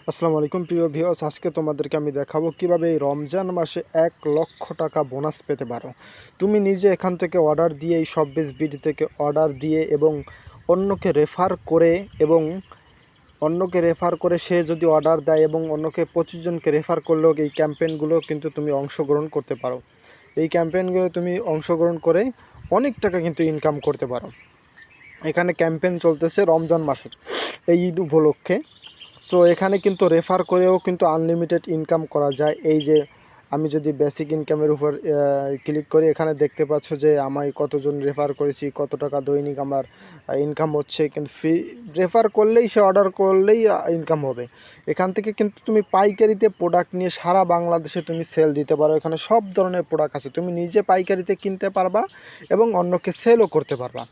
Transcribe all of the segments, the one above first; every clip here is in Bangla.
আসসালামু আলাইকুম প্রিয় ভিউয়ার্স, আজকে তোমাদেরকে আমি দেখাবো কিভাবে এই রমজান মাসে 1,00,000 টাকা বোনাস পেতে পারো। তুমি নিজে এখান থেকে অর্ডার দিয়ে এই শপবিজ বিডি থেকে অর্ডার দিয়ে এবং অন্যকে রেফার করে সে যদি অর্ডার দেয় এবং অন্যকে 25 জনকে রেফার করলেও এই ক্যাম্পেইনগুলো কিন্তু তুমি অংশগ্রহণ করতে পারো। এই ক্যাম্পেইনগুলো তুমি অংশগ্রহণ করে অনেক টাকা কিন্তু ইনকাম করতে পারো। এখানে ক্যাম্পেইন চলতেছে রমজান মাসের এই ঈদ উপলক্ষে। সো এখানে কিন্তু রেফার করেও কিন্তু আনলিমিটেড ইনকাম করা যায়। এই যে আমি যদি বেসিক ইনকামের উপর ক্লিক করি, এখানে দেখতে পাচ্ছ যে আমায় কতজন রেফার করেছি, কত টাকা দৈনিক আমার ইনকাম হচ্ছে। কিন্তু রেফার করলেই, সে অর্ডার করলেই ইনকাম হবে। এখান থেকে কিন্তু তুমি পাইকারিতে প্রোডাক্ট নিয়ে সারা বাংলাদেশে তুমি সেল দিতে পারো। এখানে সব ধরনের প্রোডাক্ট আছে, তুমি নিজে পাইকারিতে কিনতে পারবা এবং অন্যকে সেলও করতে পারবা।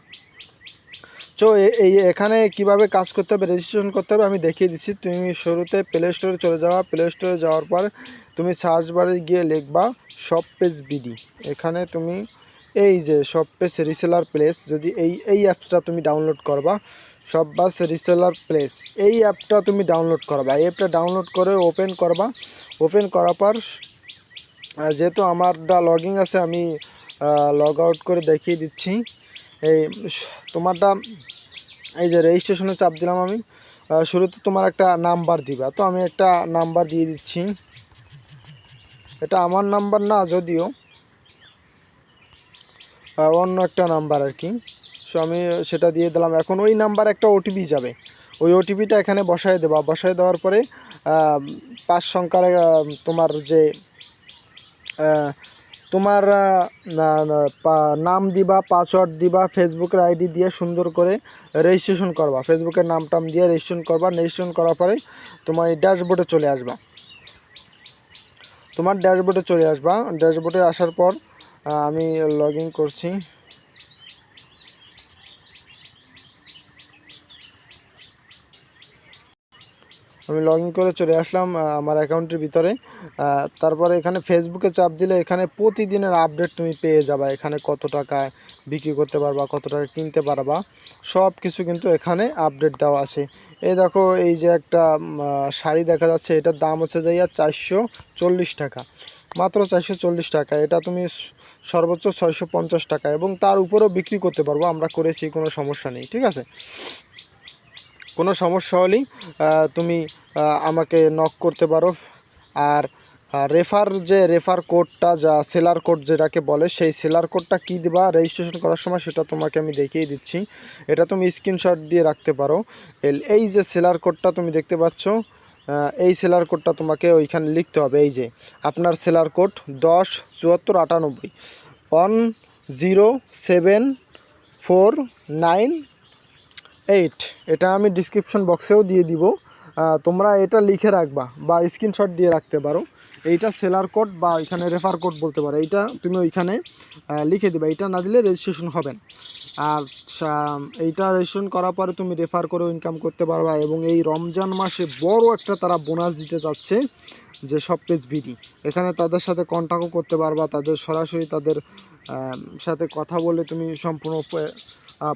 তো এখানে কিভাবে কাজ করতে হবে, রেজিস্ট্রেশন করতে হবে আমি দেখিয়ে দিচ্ছি। তুমি শুরুতে প্লে স্টোরে চলে যাওয়া, প্লে স্টোরে যাওয়ার পর তুমি সার্চ বারে গিয়ে লিখবা শপপেজ বিডি। এখানে তুমি এই যে শপপেজ রিসেলার প্লেস, যদি এই অ্যাপসটা তুমি ডাউনলোড করবা, শপবাস রিসেলার প্লেস, এই অ্যাপটা তুমি ডাউনলোড করবা। এই অ্যাপটা ডাউনলোড করে ওপেন করবা। ওপেন করার পর যেহেতু আমারটা লগইন আছে, আমি লগ আউট করে দেখিয়ে দিচ্ছি। এই তোমারটা এই যে রেজিস্ট্রেশনে চাপ দিলাম আমি। শুরুতে তোমার একটা নাম্বার দিবা, তো আমি একটা নাম্বার দিয়ে দিচ্ছি। এটা আমার নাম্বার না, যদিও অন্য একটা নাম্বার আর কি। সো আমি সেটা দিয়ে দিলাম। এখন ওই নাম্বার একটা ওটিপি যাবে, ওই ওটিপিটা এখানে বসায় দেবা। বসায় দেওয়ার পরে 5 সংখ্যার তোমার যে তোমার নাম দিবা, পাসওয়ার্ড দিবা, ফেসবুকের আইডি দিয়ে সুন্দর করে রেজিস্ট্রেশন করবা। ফেসবুকের নাম টাম দিয়ে রেজিস্ট্রেশন করবা। রেজিস্ট্রেশন করার পরে তোমার এই ড্যাশবোর্ডে চলে আসবা। ড্যাশবোর্ডে আসার পর আমি লগ ইন করছি। আমি লগ ইন করে চলে আসলাম আমার অ্যাকাউন্টের ভিতরে। তারপরে এখানে ফেসবুকে চাপ দিলে এখানে প্রতিদিনের আপডেট তুমি পেয়ে যাবা। এখানে কত টাকায় বিক্রি করতে পারবা, কত টাকা কিনতে পারবা, সব কিছু কিন্তু এখানে আপডেট দেওয়া আছে। এই দেখো, এই যে একটা শাড়ি দেখা যাচ্ছে, এটার দাম হচ্ছে যাইয়া 440 টাকা, মাত্র 440 টাকা। এটা তুমি সর্বোচ্চ 650 টাকা এবং তার উপরেও বিক্রি করতে পারবো। আমরা করেছি, কোনো সমস্যা নেই, ঠিক আছে। কোনো সমস্যা হলেই তুমি আমাকে নক করতে পারো। আর রেফার কোডটা, যা সেলার কোড যেটাকে বলে, সেই সেলার কোডটা কী দিবা রেজিস্ট্রেশন করার সময়, সেটা তোমাকে আমি দেখিয়ে দিচ্ছি। এটা তুমি স্ক্রিনশট দিয়ে রাখতে পারো। এই যে সেলার কোডটা তুমি দেখতে পাচ্ছ, এই সেলার কোডটা তোমাকে ওইখানে লিখতে হবে। এই যে আপনার সেলার কোড 107498 107498। এটা আমি ডিসক্রিপশন বক্সেও দিয়ে দিব। তোমরা এটা লিখে রাখবা বা স্ক্রিনশট দিয়ে রাখতে পারো। এইটা সেলার কোড বা এখানে রেফার কোড বলতে পারো। এইটা তুমি ওইখানে লিখে দিবা। এইটা না দিলে রেজিস্ট্রেশন হবে না। আর এইটা রেজিস্ট্রেশন করার পরে তুমি রেফার করেও ইনকাম করতে পারবা। এবং এই রমজান মাসে বড় একটা তারা বোনাস দিতে যাচ্ছে, যে শপপেজ বিডি। এখানে তাদের সাথে কন্ট্যাক্টও করতে পারবা, তাদের সরাসরি তাদের সাথে কথা বলে তুমি সম্পূর্ণ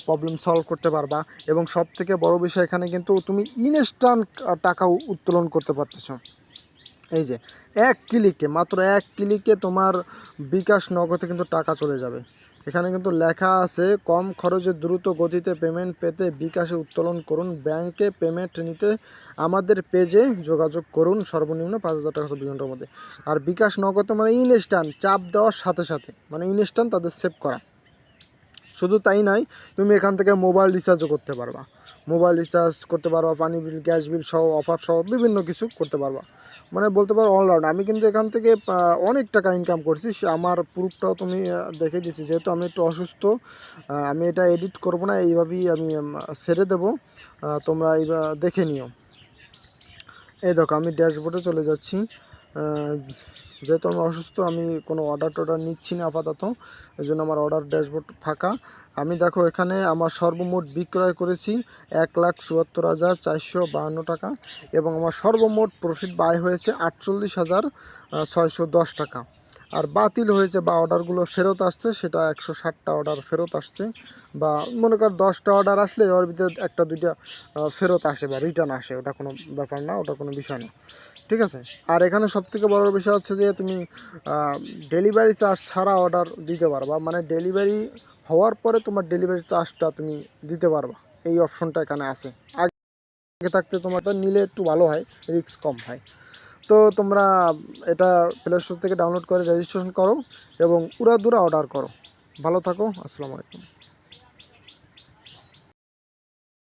প্রবলেম সলভ করতে পারবা। এবং সবথেকে বড় বিষয়, এখানে কিন্তু তুমি ইনস্ট্যান্ট টাকা উত্তোলন করতে পারতেছো। এই যে মাত্র এক ক্লিকে তোমার বিকাশ নগদে কিন্তু টাকা চলে যাবে। এখানে কিন্তু লেখা আছে, কম খরচে দ্রুত গতিতে পেমেন্ট পেতে বিকাশে উত্তোলন করুন, ব্যাংকে পেমেন্ট নিতে আমাদের পেজে যোগাযোগ করুন, সর্বনিম্ন 5,000 টাকা 24 ঘন্টার মধ্যে। আর বিকাশ নগদে মানে ইনস্ট্যান্ট, চাপ দেওয়ার সাথে সাথে, মানে ইনস্ট্যান্ট তাদের সেভ করা। শুধু তাই নয়, তুমি এখান থেকে মোবাইল রিচার্জও করতে পারবা। পানি বিল, গ্যাস বিল সহ, অফার সহ বিভিন্ন কিছু করতে পারবা। মানে বলতে পারো অলরাউন্ড। আমি কিন্তু এখান থেকে অনেক টাকা ইনকাম করছি। আমার প্রুফটাও তুমি দেখে দিচ্ছি। যেহেতু আমি একটু অসুস্থ, আমি এটা এডিট করব না, এইভাবেই আমি ছেড়ে দেবো। তোমরা এইবার দেখে নিও। এই দেখো, আমি ড্যাশবোর্ডে চলে যাচ্ছি। যেহেতু আমি অসুস্থ, আমি কোনো অর্ডার নিচ্ছি না আপাতত, এই জন্য আমার অর্ডার ড্যাশবোর্ড ফাঁকা। আমি দেখো, এখানে আমার সর্বমোট বিক্রয় করেছি 1,74,452 টাকা এবং আমার সর্বমোট প্রফিট বাই হয়েছে 48,610 টাকা। আর বাতিল হয়েছে বা অর্ডারগুলো ফেরত আসছে সেটা 160টা অর্ডার ফেরত আসছে, বা মনে কর 10টা অর্ডার আসলে ওর ভিতরে একটা দুইটা ফেরত আসে বা রিটার্ন আসে, ওটা কোনো ব্যাপার না, ওটা কোনো বিষয় না, ঠিক আছে। আর এখানে সবথেকে বড় বিষয় হচ্ছে যে তুমি ডেলিভারি চার্জ ছাড়া অর্ডার দিতে পারবা, মানে ডেলিভারি হওয়ার পরে তোমার ডেলিভারি চার্জটা তুমি দিতে পারবা, এই অপশনটা এখানে আছে। আগে থাকতে তোমারটা নিলে একটু ভালো হয়, রিস্ক কম হয়। তো তোমরা এটা প্লে স্টোর থেকে ডাউনলোড করে রেজিস্ট্রেশন করো এবং উড়াধুরা অর্ডার করো। ভালো থাকো, আসসালামু আলাইকুম।